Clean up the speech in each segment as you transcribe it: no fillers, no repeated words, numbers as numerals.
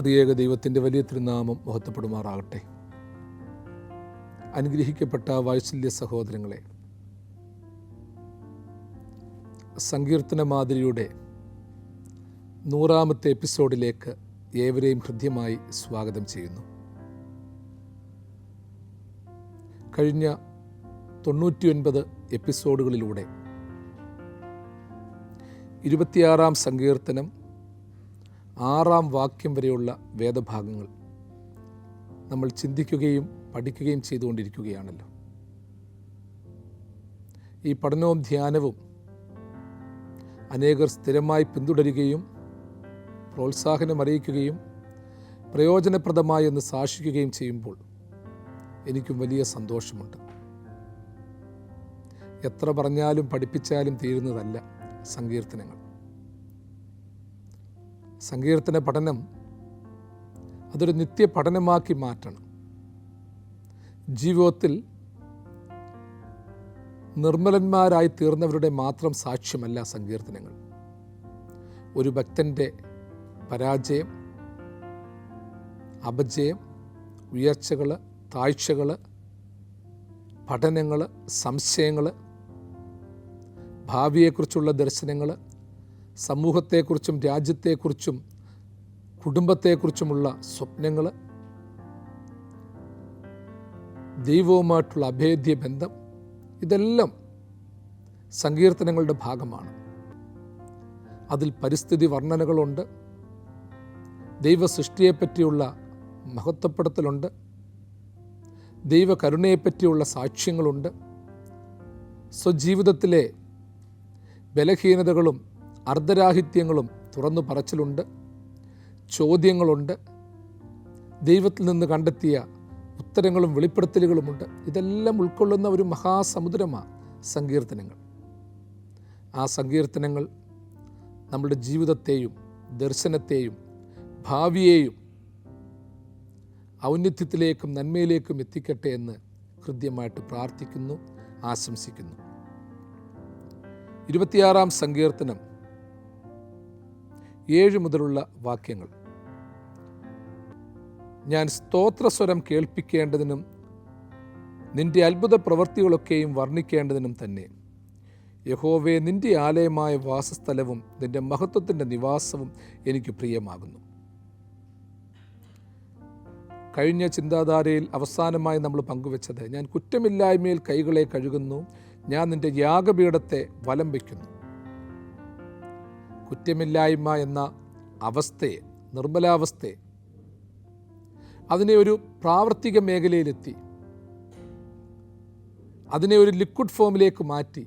ത്രിയേക ദൈവത്തിൻ്റെ വലിയ തിരുനാമം മഹത്വപ്പെടുമാറാകട്ടെ. അനുഗ്രഹിക്കപ്പെട്ട വാത്സല്യ സഹോദരങ്ങളെ, സങ്കീർത്തന മാതിരിയുടെ 100ാമത്തെ എപ്പിസോഡിലേക്ക് ഏവരെയും ഹൃദ്യമായി സ്വാഗതം ചെയ്യുന്നു. കഴിഞ്ഞ 99 എപ്പിസോഡുകളിലൂടെ 26ാം സങ്കീർത്തനം 6ാം വാക്യം വരെയുള്ള വേദഭാഗങ്ങൾ നമ്മൾ ചിന്തിക്കുകയും പഠിക്കുകയും ചെയ്തുകൊണ്ടിരിക്കുകയാണല്ലോ. ഈ പഠനവും ധ്യാനവും അനേകർ സ്ഥിരമായി പിന്തുടരുകയും പ്രോത്സാഹനം അറിയിക്കുകയും പ്രയോജനപ്രദമായി എന്ന് സാക്ഷിക്കുകയും ചെയ്യുമ്പോൾ എനിക്കും വലിയ സന്തോഷമുണ്ട്. എത്ര പറഞ്ഞാലും പഠിപ്പിച്ചാലും തീരുന്നതല്ല സങ്കീർത്തനങ്ങൾ. സങ്കീർത്തന പഠനം അതൊരു നിത്യ പഠനമാക്കി മാറ്റണം. ജീവിതത്തിൽ നിർമ്മലന്മാരായി തീർന്നവരുടെ മാത്രം സാക്ഷ്യമല്ല സങ്കീർത്തനങ്ങൾ. ഒരു ഭക്തൻ്റെ പരാജയം, അപജയം, ഉയർച്ചകൾ, താഴ്ചകൾ, പഠനങ്ങൾ, സംശയങ്ങൾ, ഭാവിയെക്കുറിച്ചുള്ള ദർശനങ്ങൾ, സമൂഹത്തെക്കുറിച്ചും രാജ്യത്തെക്കുറിച്ചും കുടുംബത്തെക്കുറിച്ചുമുള്ള സ്വപ്നങ്ങൾ, ദൈവവുമായിട്ടുള്ള അഭേദ്യ ബന്ധം, ഇതെല്ലാം സങ്കീർത്തനങ്ങളുടെ ഭാഗമാണ്. അതിൽ പരിസ്ഥിതി വർണ്ണനകളുണ്ട്, ദൈവ സൃഷ്ടിയെപ്പറ്റിയുള്ള മഹത്വപ്പെടുത്തലുണ്ട്, ദൈവകരുണയെപ്പറ്റിയുള്ള സാക്ഷ്യങ്ങളുണ്ട്, സ്വജീവിതത്തിലെ ബലഹീനതകളും അർദ്ധരാഹിത്യങ്ങളും തുറന്നു പറച്ചിലുണ്ട്, ചോദ്യങ്ങളുണ്ട്, ദൈവത്തിൽ നിന്ന് കണ്ടെത്തിയ ഉത്തരങ്ങളും വെളിപ്പെടുത്തലുകളുമുണ്ട്. ഇതെല്ലാം ഉൾക്കൊള്ളുന്ന ഒരു മഹാസമുദ്രമാണ് സങ്കീർത്തനങ്ങൾ. ആ സങ്കീർത്തനങ്ങൾ നമ്മുടെ ജീവിതത്തെയും ദർശനത്തെയും ഭാവിയെയും ഔന്നത്യത്തിലേക്കും നന്മയിലേക്കും എത്തിക്കട്ടെ എന്ന് ഹൃദ്യമായിട്ട് പ്രാർത്ഥിക്കുന്നു, ആശംസിക്കുന്നു. 26ാം സങ്കീർത്തനം 7 മുതലുള്ള വാക്യങ്ങൾ. ഞാൻ സ്തോത്രസ്വരം കേൾപ്പിക്കേണ്ടതിനും നിന്റെ അത്ഭുത പ്രവൃത്തികളൊക്കെയും വർണ്ണിക്കേണ്ടതിനും തന്നെ. യഹോവേ, നിന്റെ ആലയമായ വാസസ്ഥലവും നിന്റെ മഹത്വത്തിൻ്റെ നിവാസവും എനിക്ക് പ്രിയമാകുന്നു. കഴിഞ്ഞ ചിന്താധാരയിൽ അവസാനമായി നമ്മൾ പങ്കുവച്ചത്, ഞാൻ കുറ്റമില്ലായ്മയിൽ കൈകളെ കഴുകുന്നു, ഞാൻ നിന്റെ യാഗപീഠത്തെ വലം വയ്ക്കുന്നു. കുറ്റമില്ലായ്മ എന്ന അവസ്ഥയെ, നിർമ്മലാവസ്ഥയെ, അതിനെ ഒരു പ്രാവർത്തിക മേഖലയിലെത്തി അതിനെ ഒരു ലിക്വിഡ് ഫോമിലേക്ക് മാറ്റി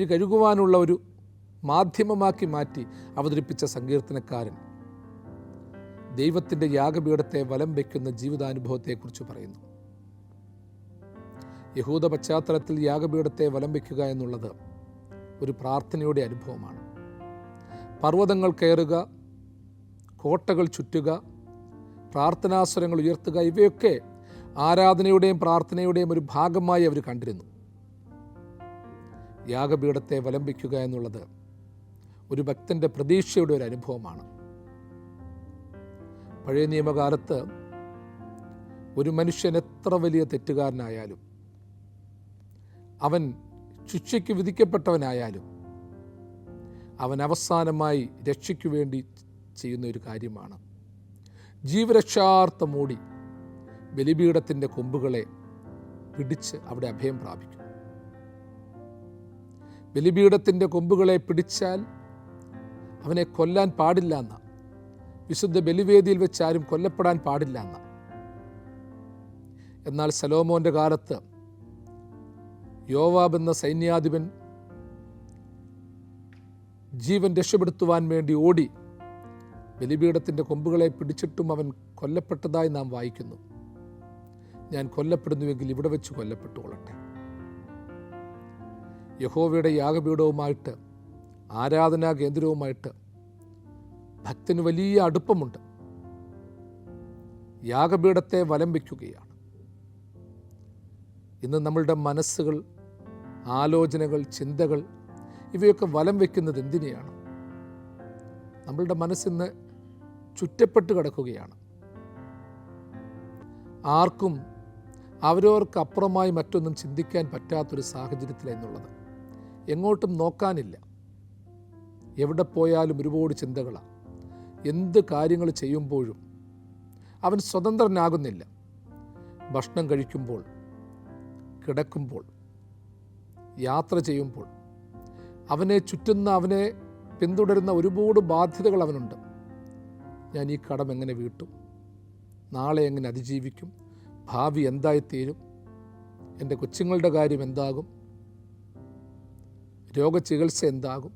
കഴുകുവാനുള്ള ഒരു മാധ്യമമാക്കി മാറ്റി അവതരിപ്പിച്ച സങ്കീർത്തനക്കാരൻ ദൈവത്തിൻ്റെ യാഗപീഠത്തെ വലം വയ്ക്കുന്ന ജീവിതാനുഭവത്തെക്കുറിച്ച് പറയുന്നു. യഹൂദ പശ്ചാത്തലത്തിൽ യാഗപീഠത്തെ വലം വയ്ക്കുക എന്നുള്ളത് ഒരു പ്രാർത്ഥനയുടെ അനുഭവമാണ്. പർവ്വതങ്ങൾ കയറുക, കോട്ടകൾ ചുറ്റുക, പ്രാർത്ഥനാസ്വരങ്ങൾ ഉയർത്തുക, ഇവയൊക്കെ ആരാധനയുടെയും പ്രാർത്ഥനയുടെയും ഒരു ഭാഗമായി അവർ കണ്ടിരുന്നു. യാഗപീഠത്തെ വലം വയ്ക്കുക എന്നുള്ളത് ഒരു ഭക്തൻ്റെ പ്രതീക്ഷയുടെ ഒരു അനുഭവമാണ്. പഴയ നിയമകാലത്ത് ഒരു മനുഷ്യൻ എത്ര വലിയ തെറ്റുകാരനായാലും, അവൻ ശിക്ഷയ്ക്ക് വിധിക്കപ്പെട്ടവനായാലും, അവൻ അവസാനമായി രക്ഷയ്ക്കു വേണ്ടി ചെയ്യുന്ന ഒരു കാര്യമാണ് ജീവരക്ഷാർത്ഥം ഓടി ബലിപീഠത്തിൻ്റെ കൊമ്പുകളെ പിടിച്ച് അവിടെ അഭയം പ്രാപിക്കും. ബലിപീഠത്തിൻ്റെ കൊമ്പുകളെ പിടിച്ചാൽ അവനെ കൊല്ലാൻ പാടില്ല എന്ന, വിശുദ്ധ ബലിവേദിയിൽ വെച്ച് ആരും കൊല്ലപ്പെടാൻ പാടില്ല എന്ന. എന്നാൽ ശലോമോൻ്റെ കാലത്ത് യോവാബ് എന്ന സൈന്യാധിപൻ ജീവൻ രക്ഷപ്പെടുത്തുവാൻ വേണ്ടി ഓടി ബലിപീഠത്തിൻ്റെ കൊമ്പുകളെ പിടിച്ചിട്ടും അവൻ കൊല്ലപ്പെട്ടതായി നാം വായിക്കുന്നു. ഞാൻ കൊല്ലപ്പെടുന്നുവെങ്കിൽ ഇവിടെ വെച്ച് കൊല്ലപ്പെട്ടുകൊള്ളട്ടെ. യഹോവയുടെ യാഗപീഠവുമായിട്ട്, ആരാധനാ കേന്ദ്രവുമായിട്ട് ഭക്തന് വലിയ അടുപ്പമുണ്ട്. യാഗപീഠത്തെ വലം വയ്ക്കുകയാണ്. ഇന്ന് നമ്മളുടെ മനസ്സുകൾ, ആലോചനകൾ, ചിന്തകൾ, ഇവയൊക്കെ വലം വയ്ക്കുന്നത് എന്തിനെയാണ്? നമ്മളുടെ മനസ്സിന്ന് ചുറ്റപ്പെട്ട് കിടക്കുകയാണ്. ആർക്കും അവരവർക്ക് അപ്പുറമായി മറ്റൊന്നും ചിന്തിക്കാൻ പറ്റാത്തൊരു സാഹചര്യത്തിലെന്നുള്ളത്. എങ്ങോട്ടും നോക്കാനില്ല. എവിടെ പോയാലും ഒരുപാട് ചിന്തകളാണ്. എന്ത് കാര്യങ്ങൾ ചെയ്യുമ്പോഴും അവൻ സ്വതന്ത്രനാകുന്നില്ല. ഭക്ഷണം കഴിക്കുമ്പോൾ, കിടക്കുമ്പോൾ, യാത്ര ചെയ്യുമ്പോൾ അവനെ ചുറ്റുന്ന, അവനെ പിന്തുടരുന്ന ഒരുപാട് ബാധ്യതകൾ അവനുണ്ട്. ഞാൻ ഈ കടം എങ്ങനെ വീട്ടും? നാളെ എങ്ങനെ അതിജീവിക്കും? ഭാവി എന്തായിത്തീരും? എൻ്റെ കൊച്ചുങ്ങളുടെ കാര്യം എന്താകും? രോഗചികിത്സ എന്താകും?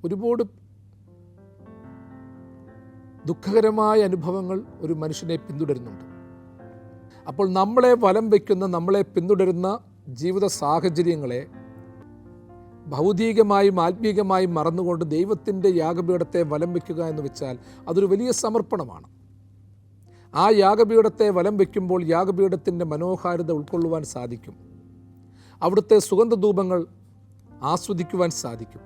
ഒരുപാട് ദുഃഖകരമായ അനുഭവങ്ങൾ ഒരു മനുഷ്യനെ പിന്തുടരുന്നുണ്ട്. അപ്പോൾ നമ്മളെ വലം വയ്ക്കുന്ന, നമ്മളെ പിന്തുടരുന്ന ജീവിത സാഹചര്യങ്ങളെ ഭൗതികമായും ആത്മീകമായും മറന്നുകൊണ്ട് ദൈവത്തിൻ്റെ യാഗപീഠത്തെ വലം വയ്ക്കുക എന്ന് വെച്ചാൽ അതൊരു വലിയ സമർപ്പണമാണ്. ആ യാഗപീഠത്തെ വലം വയ്ക്കുമ്പോൾ യാഗപീഠത്തിൻ്റെ മനോഹാരിത ഉൾക്കൊള്ളുവാൻ സാധിക്കും. അവിടുത്തെ സുഗന്ധധൂപങ്ങൾ ആസ്വദിക്കുവാൻ സാധിക്കും.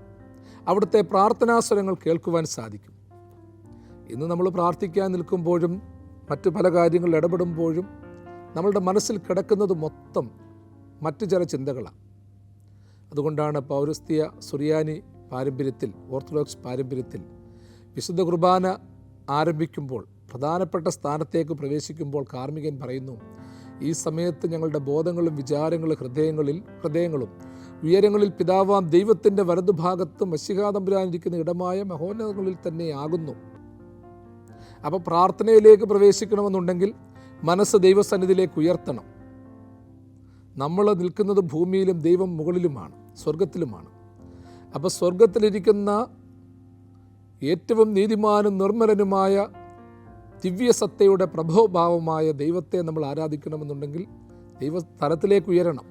അവിടുത്തെ പ്രാർത്ഥനാസ്വരങ്ങൾ കേൾക്കുവാൻ സാധിക്കും. ഇന്ന് നമ്മൾ പ്രാർത്ഥിക്കാൻ നിൽക്കുമ്പോഴും മറ്റു പല കാര്യങ്ങളിൽ ഇടപെടുമ്പോഴും നമ്മളുടെ മനസ്സിൽ കിടക്കുന്നത് മൊത്തം മറ്റു ചില ചിന്തകളാണ്. അതുകൊണ്ടാണ് പൗരസ്ത്യ സുറിയാനി പാരമ്പര്യത്തിൽ, ഓർത്തഡോക്സ് പാരമ്പര്യത്തിൽ വിശുദ്ധ കുർബാന ആരംഭിക്കുമ്പോൾ, പ്രധാനപ്പെട്ട സ്ഥാനത്തേക്ക് പ്രവേശിക്കുമ്പോൾ കാർമ്മികൻ പറയുന്നു, ഈ സമയത്ത് ഞങ്ങളുടെ ബോധങ്ങളും വിചാരങ്ങളും ഹൃദയങ്ങളും ഉയരങ്ങളിൽ പിതാവാം ദൈവത്തിൻ്റെ വലതുഭാഗത്ത് മശിഹാ തമ്പുരാനിരിക്കുന്ന ഇടമായ മഹോന്നതങ്ങളിൽ തന്നെ ആകുന്നു. അപ്പോൾ പ്രാർത്ഥനയിലേക്ക് പ്രവേശിക്കണമെന്നുണ്ടെങ്കിൽ മനസ്സ് ദൈവസന്നിധിയിലേക്ക് ഉയർത്തണം. നമ്മൾ നിൽക്കുന്നത് ഭൂമിയിലും ദൈവം മുകളിലുമാണ്, സ്വർഗത്തിലുമാണ്. അപ്പോൾ സ്വർഗത്തിലിരിക്കുന്ന ഏറ്റവും നീതിമാനും നിർമ്മലനുമായ ദിവ്യസത്തയുടെ പ്രഭോഭാവമായ ദൈവത്തെ നമ്മൾ ആരാധിക്കണമെന്നുണ്ടെങ്കിൽ ദൈവസ്ഥലത്തിലേക്ക് ഉയരണം.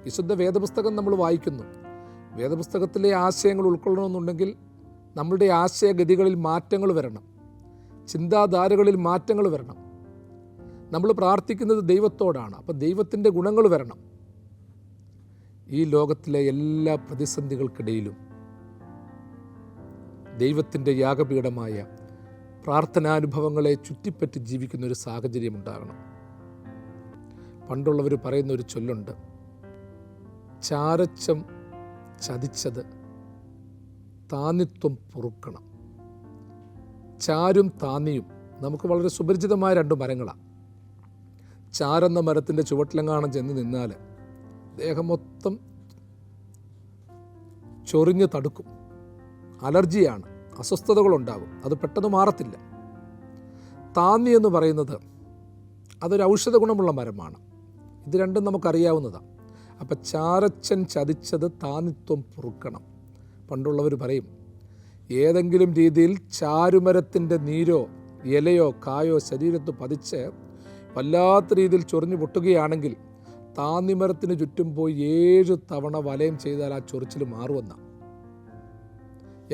വിശുദ്ധ വേദപുസ്തകം നമ്മൾ വായിക്കുന്നു. വേദപുസ്തകത്തിലെ ആശയങ്ങൾ ഉൾക്കൊള്ളണമെന്നുണ്ടെങ്കിൽ നമ്മളുടെ ആശയഗതികളിൽ മാറ്റങ്ങൾ വരണം, ചിന്താധാരകളിൽ മാറ്റങ്ങൾ വരണം. നമ്മൾ പ്രാർത്ഥിക്കുന്നത് ദൈവത്തോടാണ്. അപ്പം ദൈവത്തിൻ്റെ ഗുണങ്ങൾ വരണം. ഈ ലോകത്തിലെ എല്ലാ പ്രതിസന്ധികൾക്കിടയിലും ദൈവത്തിൻ്റെ യാഗപീഠമായ പ്രാർത്ഥനാനുഭവങ്ങളെ ചുറ്റിപ്പറ്റി ജീവിക്കുന്ന ഒരു സാഹചര്യം ഉണ്ടാകണം. പണ്ടുള്ളവർ പറയുന്ന ഒരു ചൊല്ലുണ്ട്, ചാരച്ചം ചതിച്ചത് താന്നിത്വം പൊറുക്കണം. ചാരും താന്നിയും നമുക്ക് വളരെ സുപരിചിതമായ രണ്ട് മരങ്ങളാണ്. ചാരെന്ന മരത്തിൻ്റെ ചുവട്ടിലെങ്ങാണം ചെന്ന് നിന്നാൽ ദേഹം മൊത്തം ചൊറിഞ്ഞ് തടുക്കും, അലർജിയാണ്, അസ്വസ്ഥതകളുണ്ടാകും, അത് പെട്ടെന്ന് മാറത്തില്ല. താന്നി എന്ന് പറയുന്നത് അതൊരു ഔഷധ ഗുണമുള്ള മരമാണ്. ഇത് രണ്ടും നമുക്കറിയാവുന്നതാണ്. അപ്പം ചാരച്ചൻ ചതിച്ചത് താന്നിത്വം പൊറുക്കണം. പണ്ടുള്ളവർ പറയും, ഏതെങ്കിലും രീതിയിൽ ചാരുമരത്തിൻ്റെ നീരോ ഇലയോ കായോ ശരീരത്ത് പതിച്ച് വല്ലാത്ത രീതിയിൽ ചൊറിഞ്ഞു പൊട്ടുകയാണെങ്കിൽ താന്നിമരത്തിന് ചുറ്റും പോയി 7 തവണ വലയം ചെയ്താൽ ആ ചൊറിച്ചിൽ മാറുമെന്നാണ്.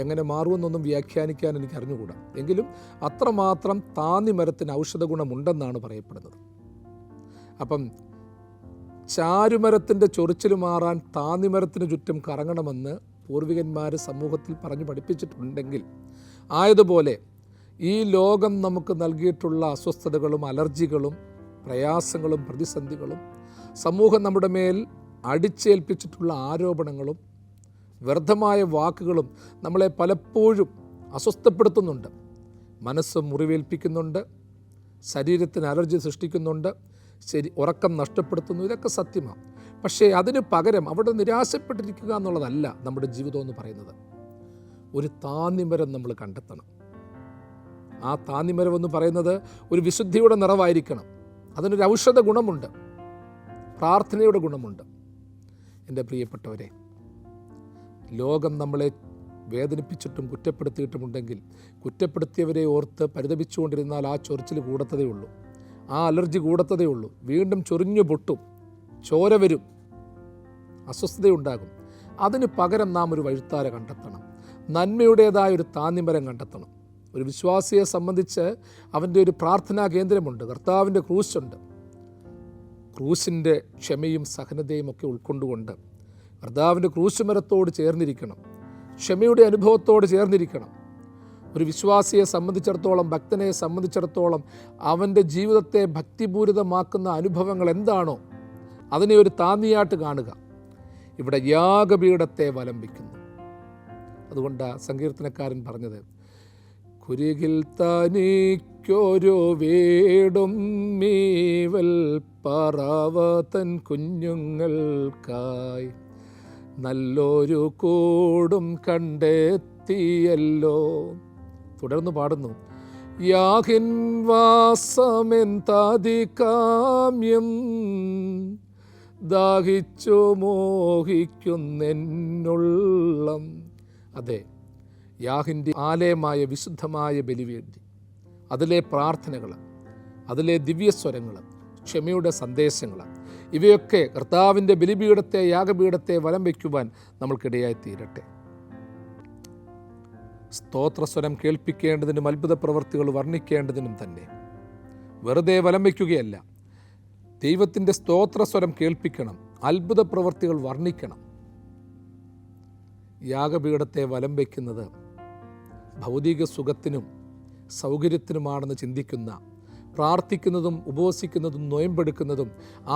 എങ്ങനെ മാറുമെന്നൊന്നും വ്യാഖ്യാനിക്കാൻ എനിക്ക് അറിഞ്ഞുകൂടാ. എങ്കിലും അത്രമാത്രം താന്നിമരത്തിന് ഔഷധ ഗുണമുണ്ടെന്നാണ് പറയപ്പെടുന്നത്. അപ്പം ചാരുമരത്തിൻ്റെ ചൊറിച്ചിൽ മാറാൻ താന്നിമരത്തിന് ചുറ്റും കറങ്ങണമെന്ന് പൂർവികന്മാർ സമൂഹത്തിൽ പറഞ്ഞു പഠിപ്പിച്ചിട്ടുണ്ടെങ്കിൽ, ആയതുപോലെ ഈ ലോകം നമുക്ക് നൽകിയിട്ടുള്ള അസ്വസ്ഥതകളും അലർജികളും പ്രയാസങ്ങളും പ്രതിസന്ധികളും സമൂഹം നമ്മുടെ മേൽ അടിച്ചേൽപ്പിച്ചിട്ടുള്ള ആരോപണങ്ങളും വ്യർത്ഥമായ വാക്കുകളും നമ്മളെ പലപ്പോഴും അസ്വസ്ഥപ്പെടുത്തുന്നുണ്ട്. മനസ്സ് മുറിവേൽപ്പിക്കുന്നുണ്ട്, ശരീരത്തിന് അലർജി സൃഷ്ടിക്കുന്നുണ്ട്, ഉറക്കം നഷ്ടപ്പെടുത്തുന്നു. ഇതൊക്കെ സത്യമാണ്. പക്ഷേ അതിന് പകരം അവിടെ നിരാശപ്പെട്ടിരിക്കുക എന്നുള്ളതല്ല നമ്മുടെ ജീവിതം എന്ന് പറയുന്നത്. ഒരു താന്നിമരം നമ്മൾ കണ്ടെത്തണം. ആ താന്നിമരം എന്ന് പറയുന്നത് ഒരു വിശുദ്ധിയുടെ നിറവായിരിക്കണം. അതിനൊരു ഔഷധ ഗുണമുണ്ട്, പ്രാർത്ഥനയുടെ ഗുണമുണ്ട്. എൻ്റെ പ്രിയപ്പെട്ടവരെ, ലോകം നമ്മളെ വേദനിപ്പിച്ചിട്ടും കുറ്റപ്പെടുത്തിയിട്ടുമുണ്ടെങ്കിൽ കുറ്റപ്പെടുത്തിയവരെ ഓർത്ത് പരിതപിച്ചുകൊണ്ടിരുന്നാൽ ആ ചൊറിച്ചിൽ കൂടത്തതേ ഉള്ളൂ, ആ അലർജി കൂടത്തതേ ഉള്ളൂ. വീണ്ടും ചൊറിഞ്ഞു പൊട്ടും, ചോര വരും, അസ്വസ്ഥതയുണ്ടാകും. അതിന് പകരം നാം ഒരു വഴിത്താര കണ്ടെത്തണം, നന്മയുടേതായ ഒരു താന്നിമരം കണ്ടെത്തണം. ഒരു വിശ്വാസിയെ സംബന്ധിച്ച് അവൻ്റെ ഒരു പ്രാർത്ഥനാ കേന്ദ്രമുണ്ട്, കർത്താവിൻ്റെ ക്രൂശുണ്ട്. ക്രൂശിൻ്റെ ക്ഷമയും സഹനതയും ഒക്കെ ഉൾക്കൊണ്ടുകൊണ്ട് കർത്താവിൻ്റെ ക്രൂശുമരത്തോട് ചേർന്നിരിക്കണം, ക്ഷമയുടെ അനുഭവത്തോട് ചേർന്നിരിക്കണം. ഒരു വിശ്വാസിയെ സംബന്ധിച്ചിടത്തോളം, ഭക്തനെ സംബന്ധിച്ചിടത്തോളം അവൻ്റെ ജീവിതത്തെ ഭക്തിപൂരിതമാക്കുന്ന അനുഭവങ്ങൾ എന്താണോ അതിനെ ഒരു താന്നിയായിട്ട് കാണുക. ഇവിടെ യാഗപീഠത്തെ വലംബിക്കുന്നു. അതുകൊണ്ട് സങ്കീർത്തനക്കാരൻ പറഞ്ഞത്, കുരികിൽ തനിക്കൊരു വീടും മീവൽ പറവതൻ കുഞ്ഞുങ്ങൾക്കായി നല്ലൊരു കൂടും കണ്ടെത്തിയല്ലോ. തുടർന്ന് പാടുന്നു, യാഹിൻ വാസമെന്താധികാമ്യം ദാഹിച്ചു മോഹിക്കുന്നെന്നുള്ളം. അതെ, യാഹിൻ്റെ ആലയമായ വിശുദ്ധമായ ബലിവേദി, അതിലെ പ്രാർത്ഥനകൾ, അതിലെ ദിവ്യസ്വരങ്ങൾ, ക്ഷമയുടെ സന്ദേശങ്ങൾ, ഇവയൊക്കെ കർത്താവിൻ്റെ ബലിപീഠത്തെ, യാഗപീഠത്തെ വലം വയ്ക്കുവാൻ നമ്മൾക്കിടയായി തീരട്ടെ. സ്തോത്രസ്വരം കേൾപ്പിക്കേണ്ടതിനും അത്ഭുത പ്രവൃത്തികൾ വർണ്ണിക്കേണ്ടതിനും തന്നെ വെറുതെ വലം വയ്ക്കുകയല്ല, ദൈവത്തിൻ്റെ സ്തോത്രസ്വരം കേൾപ്പിക്കണം, അത്ഭുത പ്രവൃത്തികൾ വർണ്ണിക്കണം. യാഗപീഠത്തെ വലം വയ്ക്കുന്നത് ഭൗതിക സുഖത്തിനും സൗകര്യത്തിനുമാണെന്ന് ചിന്തിക്കുന്ന, പ്രാർത്ഥിക്കുന്നതും ഉപവസിക്കുന്നതും നൊയമ്പെടുക്കുന്നതും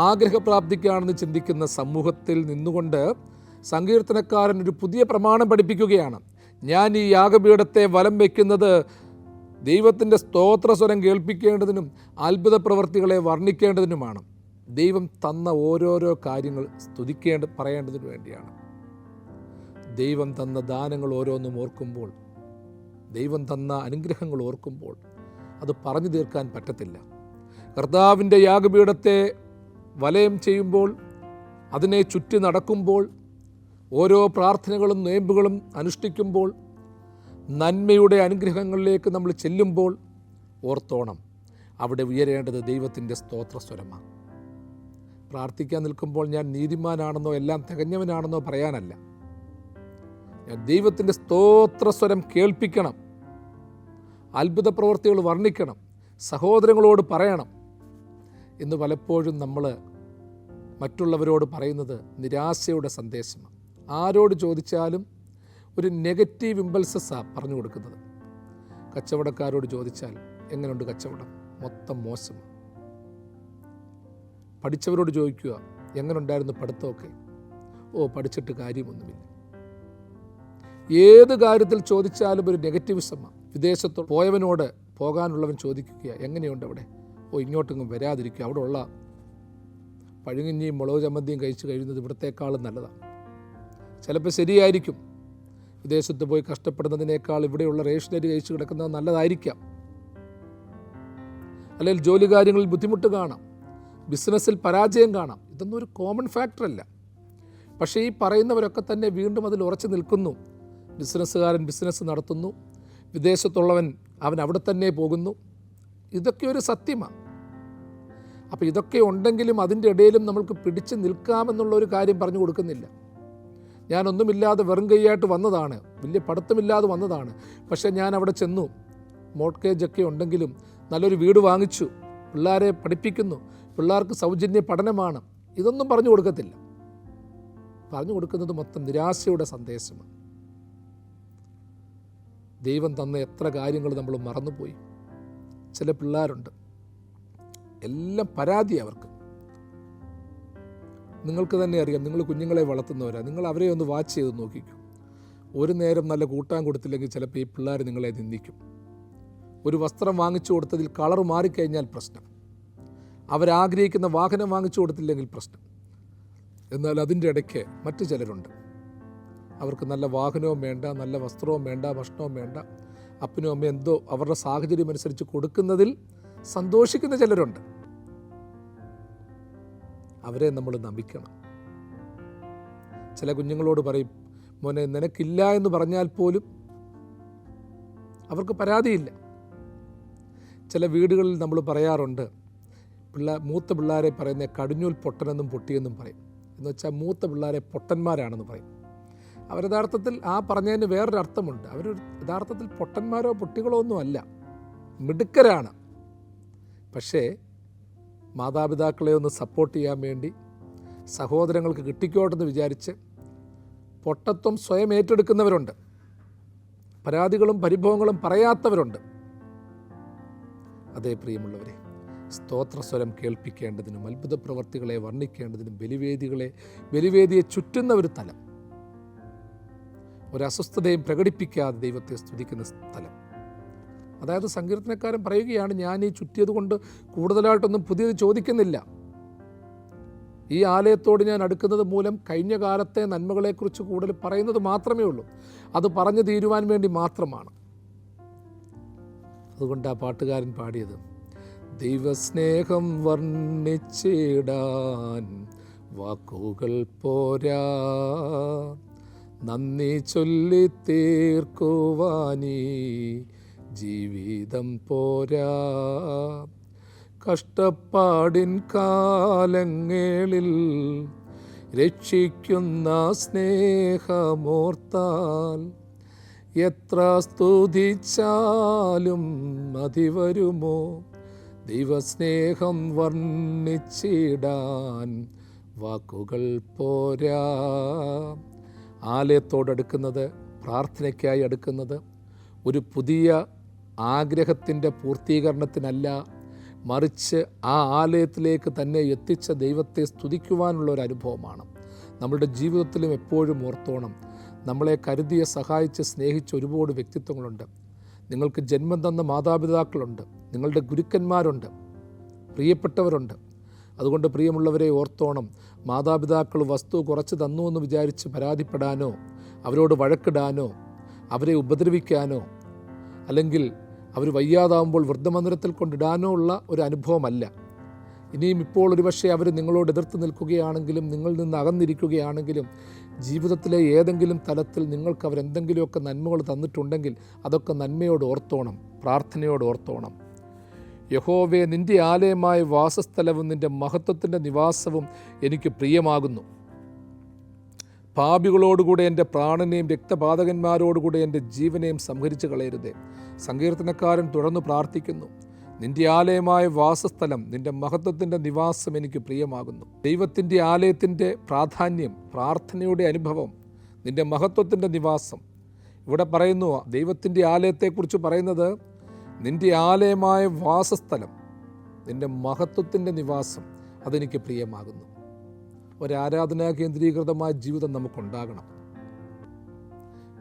ആഗ്രഹപ്രാപ്തിക്കാണെന്ന് ചിന്തിക്കുന്ന സമൂഹത്തിൽ നിന്നുകൊണ്ട് സങ്കീർത്തനക്കാരൻ ഒരു പുതിയ പ്രമാണം പഠിപ്പിക്കുകയാണ്. ഞാൻ ഈ യാഗപീഠത്തെ വലം വയ്ക്കുന്നത് ദൈവത്തിൻ്റെ സ്തോത്രസ്വരം കേൾപ്പിക്കേണ്ടതിനും അത്ഭുത പ്രവൃത്തികളെ വർണ്ണിക്കേണ്ടതിനുമാണ്. ദൈവം തന്ന ഓരോരോ കാര്യങ്ങൾ പറയേണ്ടതിനു വേണ്ടിയാണ്. ദൈവം തന്ന ദാനങ്ങൾ ഓരോന്നും ഓർക്കുമ്പോൾ, ദൈവം തന്ന അനുഗ്രഹങ്ങൾ ഓർക്കുമ്പോൾ അത് പറഞ്ഞു തീർക്കാൻ പറ്റത്തില്ല. കർത്താവിൻ്റെ യാഗപീഠത്തെ വലയം ചെയ്യുമ്പോൾ, അതിനെ ചുറ്റി നടക്കുമ്പോൾ, ഓരോ പ്രാർത്ഥനകളും നോയമ്പുകളും അനുഷ്ഠിക്കുമ്പോൾ, നന്മയുടെ അനുഗ്രഹങ്ങളിലേക്ക് നമ്മൾ ചെല്ലുമ്പോൾ ഓർത്തോണം, അവിടെ ഉയരേണ്ടത് ദൈവത്തിൻ്റെ സ്തോത്രസ്വരമാണ്. പ്രാർത്ഥിക്കാൻ നിൽക്കുമ്പോൾ ഞാൻ നീതിമാനാണെന്നോ എല്ലാം തികഞ്ഞവനാണെന്നോ പറയാനല്ല, ഞാൻ ദൈവത്തിൻ്റെ സ്തോത്രസ്വരം കേൾപ്പിക്കണം, അത്ഭുത പ്രവൃത്തികൾ വർണ്ണിക്കണം, സഹോദരങ്ങളോട് പറയണം എന്ന് പലപ്പോഴും നമ്മൾ മറ്റുള്ളവരോട് പറയുന്നത് നിരാശയുടെ സന്ദേശമാണ്. ആരോട് ചോദിച്ചാലും ഒരു നെഗറ്റീവ് ഇമ്പൾസസാണ് പറഞ്ഞു കൊടുക്കുന്നത്. കച്ചവടക്കാരോട് ചോദിച്ചാൽ എങ്ങനെയുണ്ട് കച്ചവടം, മൊത്തം മോശമാണ്. പഠിച്ചവരോട് ചോദിക്കുക എങ്ങനെയുണ്ടായിരുന്നു പഠിത്തമൊക്കെ, പഠിച്ചിട്ട് കാര്യമൊന്നുമില്ല. ഏത് കാര്യത്തിൽ ചോദിച്ചാലും ഒരു നെഗറ്റിവിസമാണ്. വിദേശത്ത് പോയവനോട് പോകാനുള്ളവൻ ചോദിക്കുക എങ്ങനെയുണ്ട് അവിടെ, ഇങ്ങോട്ടെങ്ങും വരാതിരിക്കുക, അവിടെ ഉള്ള പഴുങ്ങിഞ്ഞിയും മുളക് ചമ്മന്തിയും കഴിച്ച് കഴിയുന്നത് ഇവിടത്തേക്കാളും നല്ലതാണ്. ചിലപ്പോൾ ശരിയായിരിക്കും, വിദേശത്ത് പോയി കഷ്ടപ്പെടുന്നതിനേക്കാൾ ഇവിടെയുള്ള റേഷനരി കഴിച്ച് കിടക്കുന്നത് നല്ലതായിരിക്കാം. അല്ലെങ്കിൽ ജോലി കാര്യങ്ങളിൽ ബുദ്ധിമുട്ട് കാണാം, ബിസിനസ്സിൽ പരാജയം കാണാം. ഇതൊന്നും ഒരു കോമൺ ഫാക്ടറല്ല. പക്ഷേ ഈ പറയുന്നവരൊക്കെ തന്നെ വീണ്ടും അതിൽ ഉറച്ചു നിൽക്കുന്നു. ബിസിനസ്സുകാരൻ ബിസിനസ് നടത്തുന്നു, വിദേശത്തുള്ളവൻ അവൻ അവിടെ തന്നെ പോകുന്നു. ഇതൊക്കെ ഒരു സത്യമാണ്. അപ്പോൾ ഇതൊക്കെ ഉണ്ടെങ്കിലും അതിൻ്റെ ഇടയിലും നമ്മൾക്ക് പിടിച്ച് നിൽക്കാമെന്നുള്ളൊരു കാര്യം പറഞ്ഞു കൊടുക്കുന്നില്ല. ഞാനൊന്നുമില്ലാതെ വെറും കൈയായിട്ട് വന്നതാണ്, വലിയ പഠിത്തമില്ലാതെ വന്നതാണ്, പക്ഷേ ഞാൻ അവിടെ ചെന്നു, മോർട്ട്ഗേജൊക്കെ ഉണ്ടെങ്കിലും നല്ലൊരു വീട് വാങ്ങിച്ചു, പിള്ളേരെ പഠിപ്പിക്കുന്നു, പിള്ളേർക്ക് സൗജന്യ പഠനമാണ്. ഇതൊന്നും പറഞ്ഞു കൊടുക്കത്തില്ല. പറഞ്ഞു കൊടുക്കുന്നത് മൊത്തം നിരാശയുടെ സന്ദേശമാണ്. ദൈവം തന്ന എത്ര കാര്യങ്ങൾ നമ്മൾ മറന്നുപോയി. ചില പിള്ളേരുണ്ട്, എല്ലാം പരാതി അവർക്ക്. നിങ്ങൾക്ക് തന്നെ അറിയാം, നിങ്ങൾ കുഞ്ഞുങ്ങളെ വളർത്തുന്നവരാണ്, നിങ്ങൾ അവരെ ഒന്ന് വാച്ച് ചെയ്ത് നോക്കിക്കും. ഒരു നേരം നല്ല കൂട്ടാൻ കൊടുത്തില്ലെങ്കിൽ ചിലപ്പോൾ ഈ പിള്ളേർ നിങ്ങളെ നിന്ദിക്കും. ഒരു വസ്ത്രം വാങ്ങിച്ചു കൊടുത്തതിൽ കളർ മാറിക്കഴിഞ്ഞാൽ പ്രശ്നം, അവരാഗ്രഹിക്കുന്ന വാഹനം വാങ്ങിച്ചു കൊടുത്തില്ലെങ്കിൽ പ്രശ്നം. എന്നാൽ അതിൻ്റെ ഇടയ്ക്ക് മറ്റു ചിലരുണ്ട്, അവർക്ക് നല്ല വാഹനവും വേണ്ട, നല്ല വസ്ത്രവും വേണ്ട, ഭക്ഷണവും വേണ്ട, അപ്പനും അമ്മയും എന്തോ അവരുടെ സാഹചര്യം അനുസരിച്ച് കൊടുക്കുന്നതിൽ സന്തോഷിക്കുന്ന ചിലരുണ്ട്. അവരെ നമ്മൾ നമിക്കണം. ചില കുഞ്ഞുങ്ങളോട് പറയും, മോനെ നിനക്കില്ല എന്ന് പറഞ്ഞാൽ പോലും അവർക്ക് പരാതിയില്ല. ചില വീടുകളിൽ നമ്മൾ പറയാറുണ്ട്, മൂത്ത പിള്ളേരെ പറയുന്ന കടിഞ്ഞൂൽ പൊട്ടനെന്നും പൊട്ടിയെന്നും പറയും. എന്ന് വെച്ചാൽ മൂത്ത പിള്ളേരെ പൊട്ടന്മാരാണെന്ന് പറയും. അവർ യഥാർത്ഥത്തിൽ ആ പറഞ്ഞതിന് വേറൊരു അർത്ഥമുണ്ട്. അവർ യഥാർത്ഥത്തിൽ പൊട്ടന്മാരോ പൊട്ടികളോ ഒന്നും അല്ല, മിടുക്കരാണ്. പക്ഷേ മാതാപിതാക്കളെ ഒന്ന് സപ്പോർട്ട് ചെയ്യാൻ വേണ്ടി, സഹോദരങ്ങൾക്ക് കിട്ടിക്കോട്ടെന്ന് വിചാരിച്ച് പൊട്ടത്വം സ്വയം ഏറ്റെടുക്കുന്നവരുണ്ട്. പരാതികളും പരിഭവങ്ങളും പറയാത്തവരുണ്ട്. അതേ പ്രിയമുള്ളവരെ, സ്തോത്രസ്വരം കേൾപ്പിക്കേണ്ടതിനും അത്ഭുത പ്രവർത്തികളെ വർണ്ണിക്കേണ്ടതിനും ബലിവേദിയെ ചുറ്റുന്ന ഒരു തലം, ഒരസ്വസ്ഥതയും പ്രകടിപ്പിക്കാതെ ദൈവത്തെ സ്തുതിക്കുന്ന സ്ഥലം. അതായത് സങ്കീർത്തനക്കാരൻ പറയുകയാണ്, ഞാൻ ഈ ചുറ്റിയത് കൊണ്ട് കൂടുതലായിട്ടൊന്നും പുതിയത് ചോദിക്കുന്നില്ല. ഈ ആലയത്തോട് ഞാൻ അടുക്കുന്നത് മൂലം കഴിഞ്ഞ കാലത്തെ നന്മകളെക്കുറിച്ച് കൂടുതൽ പറയുന്നത് മാത്രമേ ഉള്ളൂ. അത് പറഞ്ഞു തീരുവാൻ വേണ്ടി മാത്രമാണ്. അതുകൊണ്ട് ആ പാട്ടുകാരൻ പാടിയത്, ദൈവസ്നേഹം വർണ്ണിച്ചിടാൻ വാക്കുകൾ പോരാ, നന്ദി ചൊല്ലി തീർക്കുവാനീ ജീവിതം പോരാ, കഷ്ടപ്പാടിൻ കാലങ്ങളിൽ രക്ഷിക്കുന്ന സ്നേഹമോർത്താൽ എത്ര സ്തുതിച്ചാലും മതി വരുമോ, ദൈവസ്നേഹം വർണ്ണിച്ചിടാൻ വാക്കുകൾ പോരാ. ആലയത്തോടടുക്കുന്നത്, പ്രാർത്ഥനയ്ക്കായി അടുക്കുന്നത് ഒരു പുതിയ ആഗ്രഹത്തിൻ്റെ പൂർത്തീകരണത്തിനല്ല, മറിച്ച് ആ ആലയത്തിലേക്ക് തന്നെ എത്തിച്ച ദൈവത്തെ സ്തുതിക്കുവാനുള്ള ഒരു അനുഭവമാണ്. നമ്മളുടെ ജീവിതത്തിലും എപ്പോഴും ഓർത്തോണം, നമ്മളെ കരുതിയ, സഹായിച്ച്, സ്നേഹിച്ച ഒരുപാട് വ്യക്തിത്വങ്ങളുണ്ട്. നിങ്ങൾക്ക് ജന്മം തന്ന മാതാപിതാക്കളുണ്ട്, നിങ്ങളുടെ ഗുരുക്കന്മാരുണ്ട്, പ്രിയപ്പെട്ടവരുണ്ട്. അതുകൊണ്ട് പ്രിയമുള്ളവരെ ഓർത്തോണം, മാതാപിതാക്കൾ വസ്തു കുറച്ച് തന്നു എന്ന് വിചാരിച്ച് പരാതിപ്പെടാനോ അവരോട് വഴക്കിടാനോ അവരെ ഉപദ്രവിക്കാനോ അല്ലെങ്കിൽ അവർ വയ്യാതാവുമ്പോൾ വൃദ്ധമന്ദിരത്തിൽ കൊണ്ടിടാനോ ഉള്ള ഒരു അനുഭവമല്ല. ഇനിയും ഇപ്പോൾ ഒരുപക്ഷെ അവർ നിങ്ങളോട് എതിർത്ത് നിൽക്കുകയാണെങ്കിലും, നിങ്ങളിൽ നിന്ന് അകന്നിരിക്കുകയാണെങ്കിലും, ജീവിതത്തിലെ ഏതെങ്കിലും തലത്തിൽ നിങ്ങൾക്ക് അവരെന്തെങ്കിലുമൊക്കെ നന്മകൾ തന്നിട്ടുണ്ടെങ്കിൽ അതൊക്കെ നന്മയോട് ഓർത്തോണം, പ്രാർത്ഥനയോട് ഓർത്തോണം. യഹോവേ, നിൻ്റെ ആലയമായ വാസസ്ഥലവും നിൻ്റെ മഹത്വത്തിൻ്റെ നിവാസവും എനിക്ക് പ്രിയമാകുന്നു. പാപികളോടുകൂടെ എൻ്റെ പ്രാണനെയും രക്തപാതകന്മാരോടുകൂടെ എൻ്റെ ജീവനെയും സംഹരിച്ചു കളയരുതേ. സങ്കീർത്തനക്കാരൻ തുടർന്ന് പ്രാർത്ഥിക്കുന്നു, നിൻ്റെ ആലയമായ വാസസ്ഥലം, നിൻ്റെ മഹത്വത്തിൻ്റെ നിവാസം എനിക്ക് പ്രിയമാകുന്നു. ദൈവത്തിൻ്റെ ആലയത്തിൻ്റെ പ്രാധാന്യം, പ്രാർത്ഥനയുടെ അനുഭവം, നിൻ്റെ മഹത്വത്തിൻ്റെ നിവാസം. ഇവിടെ പറയുന്നു, ദൈവത്തിൻ്റെ ആലയത്തെക്കുറിച്ച് പറയുന്നത് നിൻ്റെ ആലയമായ വാസസ്ഥലം, നിൻ്റെ മഹത്വത്തിൻ്റെ നിവാസം, അതെനിക്ക് പ്രിയമാകുന്നു. ഒരാരാധനാ കേന്ദ്രീകൃതമായ ജീവിതം നമുക്കുണ്ടാകണം.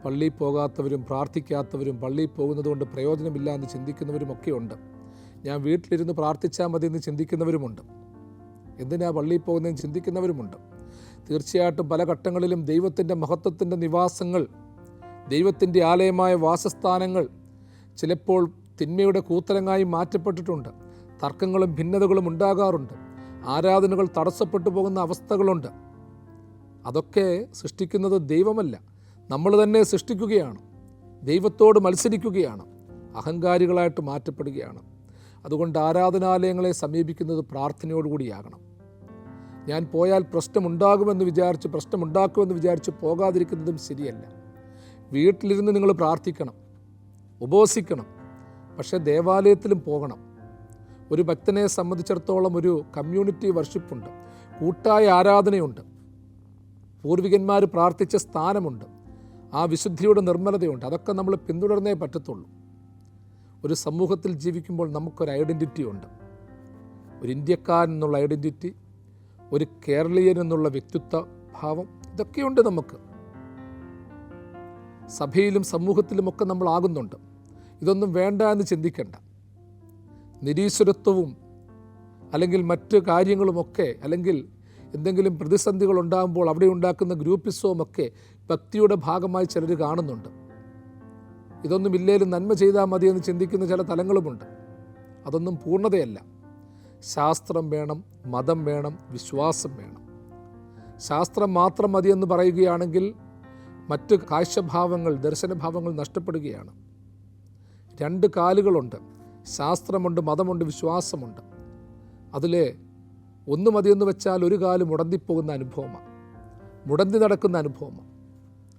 പള്ളിയിൽ പോകാത്തവരും പ്രാർത്ഥിക്കാത്തവരും പള്ളിയിൽ പോകുന്നത് കൊണ്ട് പ്രയോജനമില്ല എന്ന് ചിന്തിക്കുന്നവരുമൊക്കെ ഉണ്ട്. ഞാൻ വീട്ടിലിരുന്ന് പ്രാർത്ഥിച്ചാൽ മതി എന്ന് ചിന്തിക്കുന്നവരുമുണ്ട്. എന്തിനാ പള്ളിയിൽ പോകുന്നതെന്ന് ചിന്തിക്കുന്നവരുമുണ്ട്. തീർച്ചയായിട്ടും പല ഘട്ടങ്ങളിലും ദൈവത്തിൻ്റെ മഹത്വത്തിൻ്റെ നിവാസങ്ങൾ, ദൈവത്തിൻ്റെ ആലയമായ വാസസ്ഥാനങ്ങൾ ചിലപ്പോൾ തിന്മയുടെ കൂത്തരങ്ങായി മാറ്റപ്പെട്ടിട്ടുണ്ട്. തർക്കങ്ങളും ഭിന്നതകളും ഉണ്ടാകാറുണ്ട്. ആരാധനകൾ തടസ്സപ്പെട്ടു പോകുന്ന അവസ്ഥകളുണ്ട്. അതൊക്കെ സൃഷ്ടിക്കുന്നത് ദൈവമല്ല, നമ്മൾ തന്നെ സൃഷ്ടിക്കുകയാണ്. ദൈവത്തോട് മത്സരിക്കുകയാണ്, അഹങ്കാരികളായിട്ട് മാറ്റപ്പെടുകയാണ്. അതുകൊണ്ട് ആരാധനാലയങ്ങളെ സമീപിക്കുന്നത് പ്രാർത്ഥനയോടുകൂടിയാകണം. ഞാൻ പോയാൽ പ്രശ്നമുണ്ടാകുമെന്ന് വിചാരിച്ച് പോകാതിരിക്കുന്നതും ശരിയല്ല. വീട്ടിലിരുന്ന് നിങ്ങൾ പ്രാർത്ഥിക്കണം, ഉപവസിക്കണം, പക്ഷേ ദേവാലയത്തിലും പോകണം. ഒരു ഭക്തനെ സംബന്ധിച്ചിടത്തോളം ഒരു കമ്മ്യൂണിറ്റി വർഷിപ്പുണ്ട്, കൂട്ടായ ആരാധനയുണ്ട്, പൂർവികന്മാർ പ്രാർത്ഥിച്ച സ്ഥാനമുണ്ട്, ആ വിശുദ്ധിയുടെ നിർമ്മലതയുണ്ട്. അതൊക്കെ നമ്മൾ പിന്തുടർന്നേ പറ്റത്തുള്ളൂ. ഒരു സമൂഹത്തിൽ ജീവിക്കുമ്പോൾ നമുക്കൊരു ഐഡൻറ്റിറ്റി ഉണ്ട്. ഒരു ഇന്ത്യക്കാരൻ എന്നുള്ള ഐഡൻറ്റിറ്റി, ഒരു കേരളീയൻ എന്നുള്ള വ്യക്തിത്വ ഭാവം, ഇതൊക്കെയുണ്ട് നമുക്ക്. സഭയിലും സമൂഹത്തിലുമൊക്കെ നമ്മൾ ആകുന്നുണ്ട്. ഇതൊന്നും വേണ്ട എന്ന് ചിന്തിക്കേണ്ട. നിരീശ്വരത്വവും അല്ലെങ്കിൽ മറ്റ് കാര്യങ്ങളുമൊക്കെ, അല്ലെങ്കിൽ എന്തെങ്കിലും പ്രതിസന്ധികൾ ഉണ്ടാകുമ്പോൾ അവിടെ ഉണ്ടാക്കുന്ന ഗ്രൂപ്പിസവും ഒക്കെ ഭക്തിയുടെ ഭാഗമായി ചിലർ കാണുന്നുണ്ട്. ഇതൊന്നും ഇല്ലേലും നന്മ ചെയ്താൽ മതിയെന്ന് ചിന്തിക്കുന്ന ചില തലങ്ങളുമുണ്ട്. അതൊന്നും പൂർണ്ണതയല്ല. ശാസ്ത്രം വേണം, മതം വേണം, വിശ്വാസം വേണം. ശാസ്ത്രം മാത്രം മതിയെന്ന് പറയുകയാണെങ്കിൽ മറ്റ് കാഴ്ചഭാവങ്ങൾ, ദർശനഭാവങ്ങൾ നഷ്ടപ്പെടുകയാണ്. രണ്ട് കാലുകളുണ്ട്, ശാസ്ത്രമുണ്ട്, മതമുണ്ട്, വിശ്വാസമുണ്ട്. അതിൽ ഒന്ന് മതിയെന്ന് വെച്ചാൽ ഒരു കാല് മുടന്തിപ്പോകുന്ന അനുഭവമാണ്, മുടന്തി നടക്കുന്ന അനുഭവമാണ്.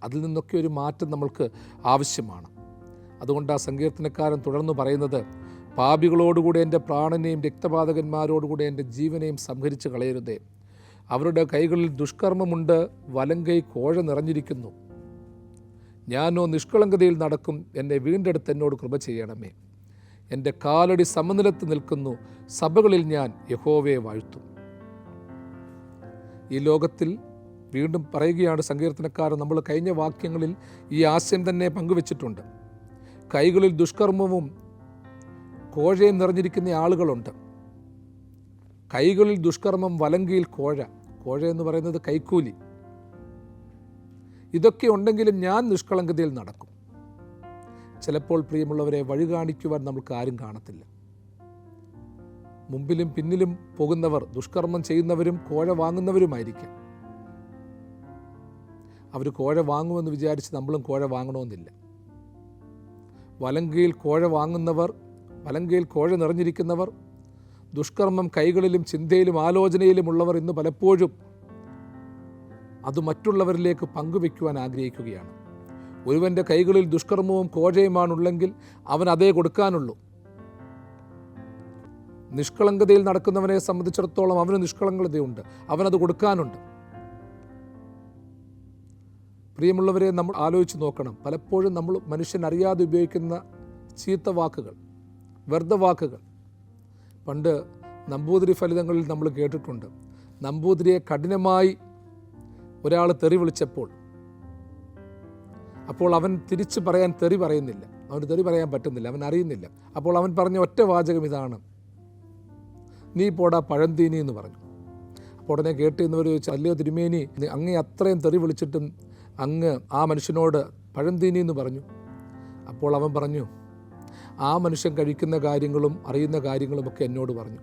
അതിൽ നിന്നൊക്കെ ഒരു മാറ്റം നമ്മൾക്ക് ആവശ്യമാണ്. അതുകൊണ്ട് ആ സങ്കീർത്തനക്കാരൻ തുടർന്ന് പറയുന്നത്, പാപികളോടുകൂടെ എൻ്റെ പ്രാണനെയും രക്തപാതകന്മാരോടുകൂടെ എൻ്റെ ജീവനെയും സംഹരിച്ച് കളയരുതേ. അവരുടെ കൈകളിൽ ദുഷ്കർമ്മമുണ്ട്, വലങ്കൈ കോഴ നിറഞ്ഞിരിക്കുന്നു. ഞാനോ നിഷ്കളങ്കതയിൽ നടക്കും. എന്നെ വീണ്ടെടുത്ത് എന്നോട് കൃപ ചെയ്യണമേ. എൻ്റെ കാലടി സമനിലത്ത് നിൽക്കുന്നു. സഭകളിൽ ഞാൻ യഹോവയെ വാഴ്ത്തും. ഈ ലോകത്തിൽ വീണ്ടും പറയുകയാണ് സങ്കീർത്തനക്കാരൻ. നമ്മൾ കഴിഞ്ഞ വാക്യങ്ങളിൽ ഈ ആശയം തന്നെ പങ്കുവച്ചിട്ടുണ്ട്. കൈകളിൽ ദുഷ്കർമ്മവും കോഴയും നിറഞ്ഞിരിക്കുന്ന ആളുകളുണ്ട്. കൈകളിൽ ദുഷ്കർമ്മം, വലങ്കയിൽ കോഴ. കോഴ എന്ന് പറയുന്നത് കൈക്കൂലി. ഇതൊക്കെ ഉണ്ടെങ്കിലും ഞാൻ നിഷ്കളങ്കതയിൽ നടക്കും. ചിലപ്പോൾ പ്രിയമുള്ളവരെ, വഴി കാണിക്കുവാൻ നമുക്ക് ആരും കാണത്തില്ല. മുമ്പിലും പിന്നിലും പോകുന്നവർ ദുഷ്കർമ്മം ചെയ്യുന്നവരും കോഴ വാങ്ങുന്നവരുമായിരിക്കാം. അവർ കോഴ വാങ്ങുമെന്ന് വിചാരിച്ച് നമ്മളും കോഴ വാങ്ങണമെന്നില്ല. വലങ്കയിൽ കോഴ വാങ്ങുന്നവർ, വലങ്കയിൽ കോഴ നിറഞ്ഞിരിക്കുന്നവർ, ദുഷ്കർമ്മം കൈകളിലും ചിന്തയിലും ആലോചനയിലും ഉള്ളവർ ഇന്ന് പലപ്പോഴും അത് മറ്റുള്ളവരിലേക്ക് പങ്കുവെക്കുവാൻ ആഗ്രഹിക്കുകയാണ്. ഒരുവൻ്റെ കൈകളിൽ ദുഷ്കർമ്മവും കോഴയുമാണുള്ളെങ്കിൽ അവൻ അതേ കൊടുക്കാനുള്ളൂ. നിഷ്കളങ്കതയിൽ നടക്കുന്നവനെ സംബന്ധിച്ചിടത്തോളം അവന് നിഷ്കളങ്കതയുണ്ട്, അവനത് കൊടുക്കാനുണ്ട്. പ്രിയമുള്ളവരെ, നമ്മൾ ആലോചിച്ച് നോക്കണം. പലപ്പോഴും നമ്മൾ മനുഷ്യൻ അറിയാതെ ഉപയോഗിക്കുന്ന ചീത്ത വാക്കുകൾ, വെറുതെ വാക്കുകൾ. പണ്ട് നമ്പൂതിരി ഫലിതങ്ങളിൽ നമ്മൾ കേട്ടിട്ടുണ്ട്. നമ്പൂതിരിയെ കഠിനമായി ഒരാൾ തെറി വിളിച്ചപ്പോൾ, അപ്പോൾ അവൻ തിരിച്ചു പറയാൻ തെറി പറയുന്നില്ല, അവന് തെറി പറയാൻ പറ്റുന്നില്ല, അവൻ അറിയുന്നില്ല. അപ്പോൾ അവൻ പറഞ്ഞ ഒറ്റ വാചകം ഇതാണ്: നീ പോടാ പഴംതീനി എന്ന് പറഞ്ഞു. അപ്പോൾ ഉടനെ കേട്ടിരുന്നവർ ചോദിച്ചു, അല്ലയോ തിരുമേനി, അങ്ങേ അത്രയും തെറി വിളിച്ചിട്ടും അങ്ങ് ആ മനുഷ്യനോട് പഴംതീനി എന്ന് പറഞ്ഞു. അപ്പോൾ അവൻ പറഞ്ഞു, ആ മനുഷ്യൻ കഴിക്കുന്ന കാര്യങ്ങളും അറിയുന്ന കാര്യങ്ങളുമൊക്കെ എന്നോട് പറഞ്ഞു.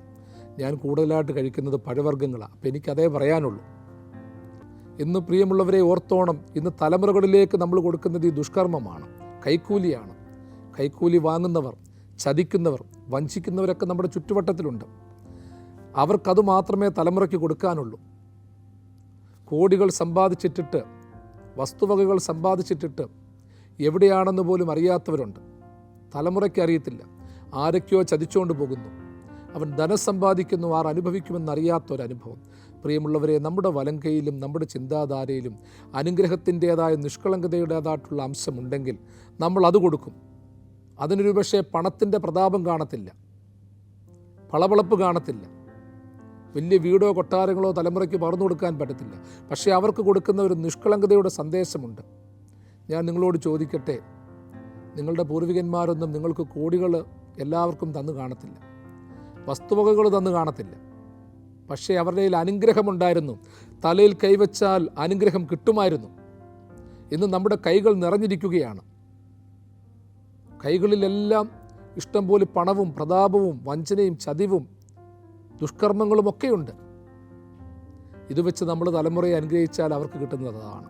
ഞാൻ കൂടുതലായിട്ട് കഴിക്കുന്നത് പഴവർഗ്ഗങ്ങളാണ്, അപ്പോൾ എനിക്കതേ പറയാനുള്ളൂ. ഇന്ന് പ്രിയമുള്ളവരെ ഓർത്തോണം, ഇന്ന് തലമുറകളിലേക്ക് നമ്മൾ കൊടുക്കുന്നത് ഈ ദുഷ്കർമ്മമാണ്, കൈക്കൂലിയാണ്. കൈക്കൂലി വാങ്ങുന്നവർ, ചതിക്കുന്നവർ, വഞ്ചിക്കുന്നവരൊക്കെ നമ്മുടെ ചുറ്റുവട്ടത്തിലുണ്ട്. അവർക്കത് മാത്രമേ തലമുറയ്ക്ക് കൊടുക്കാനുള്ളൂ. കോടികൾ സമ്പാദിച്ചിട്ടിട്ട്, വസ്തുവകകൾ സമ്പാദിച്ചിട്ടിട്ട് എവിടെയാണെന്ന് പോലും അറിയാത്തവരുണ്ട്. തലമുറയ്ക്ക് അറിയത്തില്ല. ആരൊക്കെയോ ചതിച്ചുകൊണ്ട് പോകുന്നു. അവൻ ധനം സമ്പാദിക്കുന്നു, ആർ അനുഭവിക്കുമെന്നറിയാത്തൊരനുഭവം. പ്രിയമുള്ളവരെ, നമ്മുടെ വലങ്കയിലും നമ്മുടെ ചിന്താധാരയിലും അനുഗ്രഹത്തിൻ്റേതായ നിഷ്കളങ്കതയുടേതായിട്ടുള്ള അംശമുണ്ടെങ്കിൽ നമ്മൾ അത് കൊടുക്കും. അതിനൊരു പക്ഷേ പണത്തിൻ്റെ പ്രതാപം കാണത്തില്ല, പളപളപ്പ് കാണത്തില്ല, വലിയ വീടോ കൊട്ടാരങ്ങളോ തലമുറയ്ക്ക് പകർന്നു കൊടുക്കാൻ പറ്റത്തില്ല. പക്ഷേ അവർക്ക് കൊടുക്കുന്ന ഒരു നിഷ്കളങ്കതയുടെ സന്ദേശമുണ്ട്. ഞാൻ നിങ്ങളോട് ചോദിക്കട്ടെ, നിങ്ങളുടെ പൂർവികന്മാരൊന്നും നിങ്ങൾക്ക് കോടികൾ എല്ലാവർക്കും തന്നു കാണത്തില്ല, വസ്തുവകകൾ തന്നു കാണത്തില്ല. പക്ഷേ അവരുടെ കയ്യിൽ അനുഗ്രഹമുണ്ടായിരുന്നു. തലയിൽ കൈവച്ചാൽ അനുഗ്രഹം കിട്ടുമായിരുന്നു. ഇന്ന് നമ്മുടെ കൈകൾ നിറഞ്ഞിരിക്കുകയാണ്. കൈകളിലെല്ലാം ഇഷ്ടംപോലെ പണവും പ്രതാപവും വഞ്ചനയും ചതിവും ദുഷ്കർമ്മങ്ങളുമൊക്കെയുണ്ട്. ഇത് വെച്ച് നമ്മൾ തലമുറയെ അനുഗ്രഹിച്ചാൽ അവർക്ക് കിട്ടുന്നത് അതാണ്.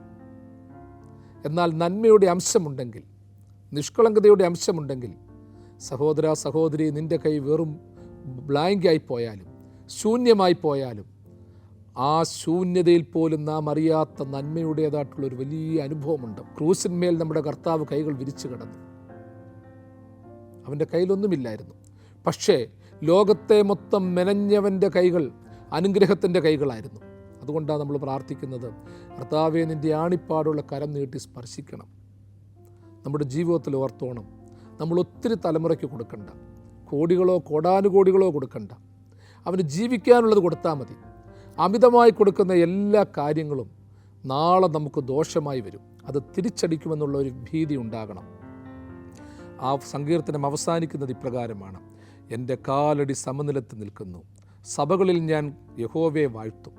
എന്നാൽ നന്മയുടെ അംശമുണ്ടെങ്കിൽ, നിഷ്കളങ്കതയുടെ അംശമുണ്ടെങ്കിൽ, സഹോദര സഹോദരി, നിൻ്റെ കൈ വെറും ബ്ലാങ്കായി പോയാലും ശൂന്യമായി പോയാലും ആ ശൂന്യതയിൽ പോലും നാം അറിയാത്ത നന്മയുടേതായിട്ടുള്ളൊരു വലിയ അനുഭവമുണ്ട്. ക്രൂസിന്മേൽ നമ്മുടെ കർത്താവ് കൈകൾ വിരിച്ചു കിടന്നു. അവൻ്റെ കയ്യിലൊന്നുമില്ലായിരുന്നു. പക്ഷേ ലോകത്തെ മൊത്തം മെനഞ്ഞവൻ്റെ കൈകൾ അനുഗ്രഹത്തിൻ്റെ കൈകളായിരുന്നു. അതുകൊണ്ടാണ് നമ്മൾ പ്രാർത്ഥിക്കുന്നത്, കർത്താവേ, നിൻ്റെ ആണിപ്പാടുള്ള കരം നീട്ടി സ്പർശിക്കണം. നമ്മുടെ ജീവിതത്തിൽ ഓർത്തോണം, നമ്മൾ ഒത്തിരി തലമുറയ്ക്ക് കൊടുക്കണ്ട, കോടികളോ കോടാനുകോടികളോ കൊടുക്കണ്ട. അവന് ജീവിക്കാനുള്ളത് കൊടുത്താൽ മതി. അമിതമായി കൊടുക്കുന്ന എല്ലാ കാര്യങ്ങളും നാളെ നമുക്ക് ദോഷമായി വരും. അത് തിരിച്ചടിക്കുമെന്നുള്ള ഒരു ഭീതി ഉണ്ടാകണം. ആ സങ്കീർത്തനം അവസാനിക്കുന്നത് ഇപ്രകാരമാണ്: എൻ്റെ കാലടി സമനിലത്ത് നിൽക്കുന്നു, സഭകളിൽ ഞാൻ യഹോവയെ വാഴ്ത്തും.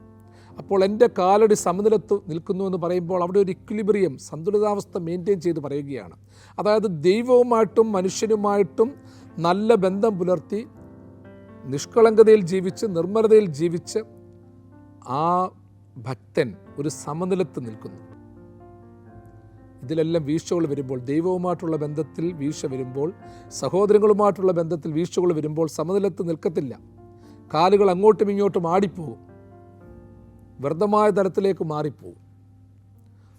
അപ്പോൾ എൻ്റെ കാലടി സമനിലത്ത് നിൽക്കുന്നു എന്ന് പറയുമ്പോൾ അവിടെ ഒരു ഇക്വിലിബ്രിയം, സന്തുലിതാവസ്ഥ മെയിൻറ്റെയിൻ ചെയ്ത് പറയുകയാണ്. അതായത് ദൈവവുമായിട്ടും മനുഷ്യനുമായിട്ടും നല്ല ബന്ധം പുലർത്തി നിഷ്കളങ്കതയിൽ ജീവിച്ച് നിർമ്മലതയിൽ ജീവിച്ച് ആ ഭക്തൻ ഒരു സമനിലത്ത് നിൽക്കുന്നു. ഇതിലെല്ലാം വീഴ്ചകൾ വരുമ്പോൾ, ദൈവവുമായിട്ടുള്ള ബന്ധത്തിൽ വീഴ്ച വരുമ്പോൾ, സഹോദരങ്ങളുമായിട്ടുള്ള ബന്ധത്തിൽ വീഴ്ചകൾ വരുമ്പോൾ സമനിലത്ത് നിൽക്കത്തില്ല. കാലുകൾ അങ്ങോട്ടും ഇങ്ങോട്ടും ആടിപ്പോവും, വ്യർത്ഥമായ തരത്തിലേക്ക് മാറിപ്പോവും.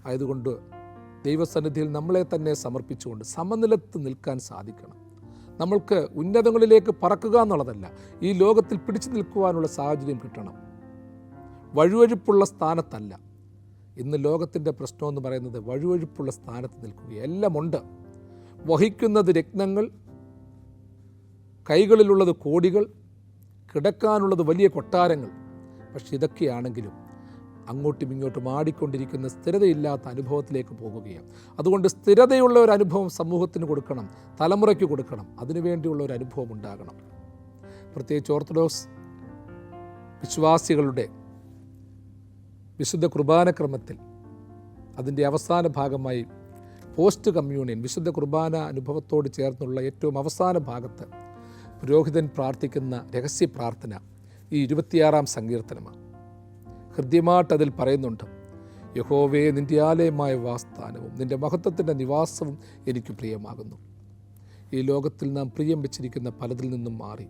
ആയതുകൊണ്ട് ദൈവസന്നിധിയിൽ നമ്മളെ തന്നെ സമർപ്പിച്ചുകൊണ്ട് സമനിലത്ത് നിൽക്കാൻ സാധിക്കണം. നമ്മൾക്ക് ഉന്നതങ്ങളിലേക്ക് പറക്കുക എന്നുള്ളതല്ല, ഈ ലോകത്തിൽ പിടിച്ചു നിൽക്കുവാനുള്ള സാഹചര്യം കിട്ടണം. വഴുവഴുപ്പുള്ള സ്ഥാനത്തല്ല, ഇന്ന് ലോകത്തിൻ്റെ പ്രശ്നമെന്ന് പറയുന്നത് വഴുവഴുപ്പുള്ള സ്ഥാനത്ത് നിൽക്കുകയാണ്. എല്ലാമുണ്ട്. വഹിക്കുന്നത് രത്നങ്ങൾ, കൈകളിലുള്ളത് കോടികൾ, കിടക്കാനുള്ളത് വലിയ കൊട്ടാരങ്ങൾ. പക്ഷെ ഇതൊക്കെയാണെങ്കിലും അങ്ങോട്ടും ഇങ്ങോട്ടും ആടിക്കൊണ്ടിരിക്കുന്ന സ്ഥിരതയില്ലാത്ത അനുഭവത്തിലേക്ക് പോകുകയാണ്. അതുകൊണ്ട് സ്ഥിരതയുള്ള ഒരു അനുഭവം സമൂഹത്തിന് കൊടുക്കണം, തലമുറയ്ക്ക് കൊടുക്കണം. അതിനുവേണ്ടിയുള്ള ഒരു അനുഭവം ഉണ്ടാകണം. പ്രത്യേകിച്ച് ഓർത്തഡോക്സ് വിശ്വാസികളുടെ വിശുദ്ധ കുർബാനക്രമത്തിൽ അതിൻ്റെ അവസാന ഭാഗമായി പോസ്റ്റ് കമ്മ്യൂണിയൻ വിശുദ്ധ കുർബാന അനുഭവത്തോട് ചേർന്നുള്ള ഏറ്റവും അവസാന ഭാഗത്ത് പുരോഹിതൻ പ്രാർത്ഥിക്കുന്ന രഹസ്യ പ്രാർത്ഥന ഈ 26-ാം സങ്കീർത്തനമാണ്. ഹൃദ്യമായിട്ട് അതിൽ പറയുന്നുണ്ട്, യഹോവേ, നിൻ്റെ ആലയമായ വാസ്ഥാനവും നിൻ്റെ മഹത്വത്തിൻ്റെ നിവാസവും എനിക്ക് പ്രിയമാകുന്നു. ഈ ലോകത്തിൽ നാം പ്രിയം വെച്ചിരിക്കുന്ന പലതിൽ നിന്നും മാറി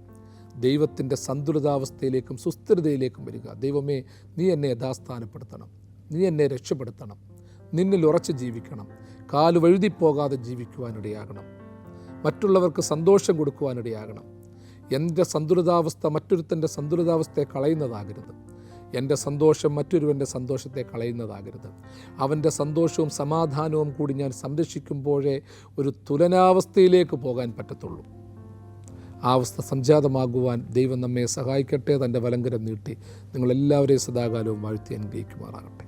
ദൈവത്തിൻ്റെ സന്തുലിതാവസ്ഥയിലേക്കും സുസ്ഥിരതയിലേക്കും വരിക. ദൈവമേ, നീ എന്നെ യഥാസ്ഥാനപ്പെടുത്തണം, നീ എന്നെ രക്ഷപ്പെടുത്തണം, നിന്നിൽ ഉറച്ച് ജീവിക്കണം, കാല് വഴുതിപ്പോകാതെ ജീവിക്കുവാനിടയാകണം, മറ്റുള്ളവർക്ക് സന്തോഷം കൊടുക്കുവാനിടയാകണം. എൻ്റെ സന്തുലിതാവസ്ഥ മറ്റൊരുത്തൻ്റെ സന്തുലിതാവസ്ഥയെ കളയുന്നതാകരുത്. എൻ്റെ സന്തോഷം മറ്റൊരുവൻ്റെ സന്തോഷത്തെ കളയുന്നതാകരുത്. അവൻ്റെ സന്തോഷവും സമാധാനവും കൂടി ഞാൻ സംരക്ഷിക്കുമ്പോഴേ ഒരു തുലനാവസ്ഥയിലേക്ക് പോകാൻ പറ്റത്തുള്ളൂ. ആ അവസ്ഥ സംജാതമാകുവാൻ ദൈവം നമ്മെ സഹായിക്കട്ടെ. തൻ്റെ വലങ്കരം നീട്ടി നിങ്ങളെല്ലാവരെയും സദാകാലവും വാഴ്ത്തി അനുഗ്രഹിക്കുമാറാകട്ടെ.